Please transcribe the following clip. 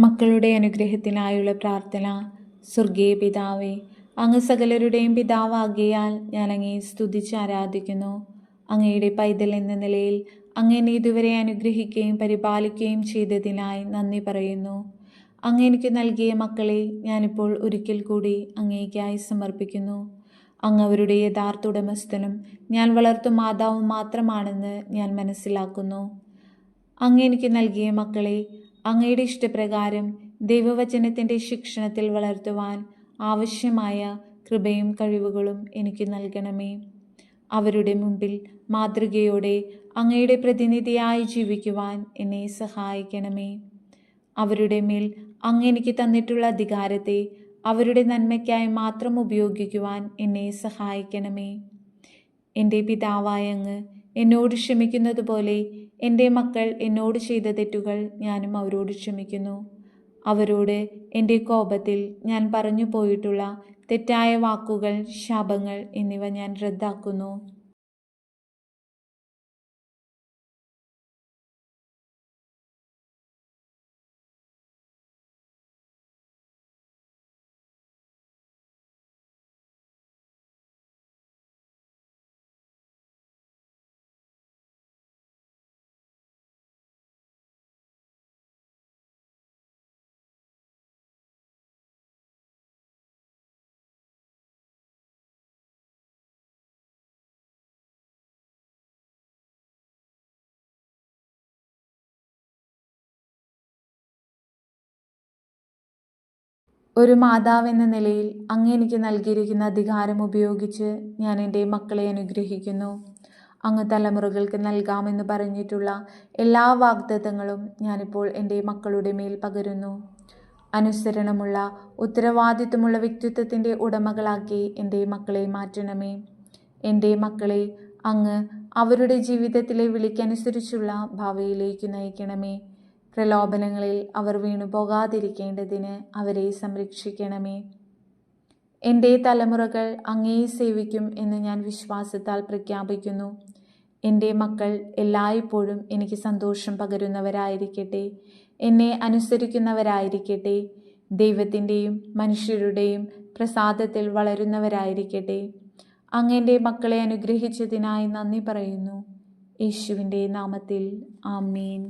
മക്കളുടെ അനുഗ്രഹത്തിനായുള്ള പ്രാർത്ഥന. സ്വർഗീയ പിതാവേ, അങ്ങ് സകലരുടെയും പിതാവാകിയാൽ ഞാൻ അങ്ങയെ സ്തുതിച്ച് ആരാധിക്കുന്നു. അങ്ങയുടെ പൈതൽ എന്ന നിലയിൽ അങ്ങ് എന്നെ ഇതുവരെ അനുഗ്രഹിക്കുകയും പരിപാലിക്കുകയും ചെയ്തതിനായി നന്ദി പറയുന്നു. അങ്ങ് എനിക്ക് നൽകിയ മക്കളെ ഞാനിപ്പോൾ ഒരിക്കൽ കൂടി അങ്ങേയ്ക്കായി സമർപ്പിക്കുന്നു. അങ്ങ് അവരുടെ യഥാർത്ഥ ഉടമസ്ഥനും ഞാൻ വളർത്തും മാതാവും മാത്രമാണെന്ന് ഞാൻ മനസ്സിലാക്കുന്നു. അങ്ങ് എനിക്ക് നൽകിയ മക്കളെ അങ്ങയുടെ ഇഷ്ടപ്രകാരം ദൈവവചനത്തിൻ്റെ ശിക്ഷണത്തിൽ വളർത്തുവാൻ ആവശ്യമായ കൃപയും കഴിവുകളും എനിക്ക് നൽകണമേ. അവരുടെ മുമ്പിൽ മാതൃകയോടെ അങ്ങയുടെ പ്രതിനിധിയായി ജീവിക്കുവാൻ എന്നെ സഹായിക്കണമേ. അവരുടെ മേൽ അങ്ങ് എനിക്ക് തന്നിട്ടുള്ള അധികാരത്തെ അവരുടെ നന്മയ്ക്കായി മാത്രം ഉപയോഗിക്കുവാൻ എന്നെ സഹായിക്കണമേ. എൻ്റെ പിതാവായ അങ്ങ് എന്നോട് ക്ഷമിക്കുന്നത് പോലെ എൻ്റെ മക്കൾ എന്നോട് ചെയ്ത തെറ്റുകൾ ഞാനും അവരോട് ക്ഷമിക്കുന്നു. അവരോട് എൻ്റെ കോപത്തിൽ ഞാൻ പറഞ്ഞു പോയിട്ടുള്ള തെറ്റായ വാക്കുകൾ, ശാപങ്ങൾ എന്നിവ ഞാൻ റദ്ദാക്കുന്നു. ഒരു മാതാവെന്ന നിലയിൽ അങ്ങ് എനിക്ക് നൽകിയിരിക്കുന്ന അധികാരം ഉപയോഗിച്ച് ഞാൻ എൻ്റെ മക്കളെ അനുഗ്രഹിക്കുന്നു. അങ്ങ് തലമുറകൾക്ക് നൽകാമെന്ന് പറഞ്ഞിട്ടുള്ള എല്ലാ വാഗ്ദത്തങ്ങളും ഞാനിപ്പോൾ എൻ്റെ മക്കളുടെ മേൽ പകരുന്നു. അനുസരണമുള്ള, ഉത്തരവാദിത്വമുള്ള വ്യക്തിത്വത്തിൻ്റെ ഉടമകളാക്കി എൻ്റെ മക്കളെ മാറ്റണമേ. എൻ്റെ മക്കളെ അങ്ങ് അവരുടെ ജീവിതത്തിലെ വിളിക്കനുസരിച്ചുള്ള ഭാവിയിലേക്ക് നയിക്കണമേ. പ്രലോഭനങ്ങളിൽ അവർ വീണു പോകാതിരിക്കേണ്ടതിന് അവരെ സംരക്ഷിക്കണമേ. എൻ്റെ തലമുറകൾ അങ്ങയെ സേവിക്കും എന്ന് ഞാൻ വിശ്വാസത്താൽ പ്രഖ്യാപിക്കുന്നു. എൻ്റെ മക്കൾ എല്ലായ്പ്പോഴും എനിക്ക് സന്തോഷം പകരുന്നവരായിരിക്കട്ടെ, എന്നെ അനുസരിക്കുന്നവരായിരിക്കട്ടെ, ദൈവത്തിൻ്റെയും മനുഷ്യരുടെയും പ്രസാദത്തിൽ വളരുന്നവരായിരിക്കട്ടെ. അങ്ങ് എൻ്റെ മക്കളെ അനുഗ്രഹിച്ചതിനായി നന്ദി പറയുന്നു. യേശുവിൻ്റെ നാമത്തിൽ ആമേൻ.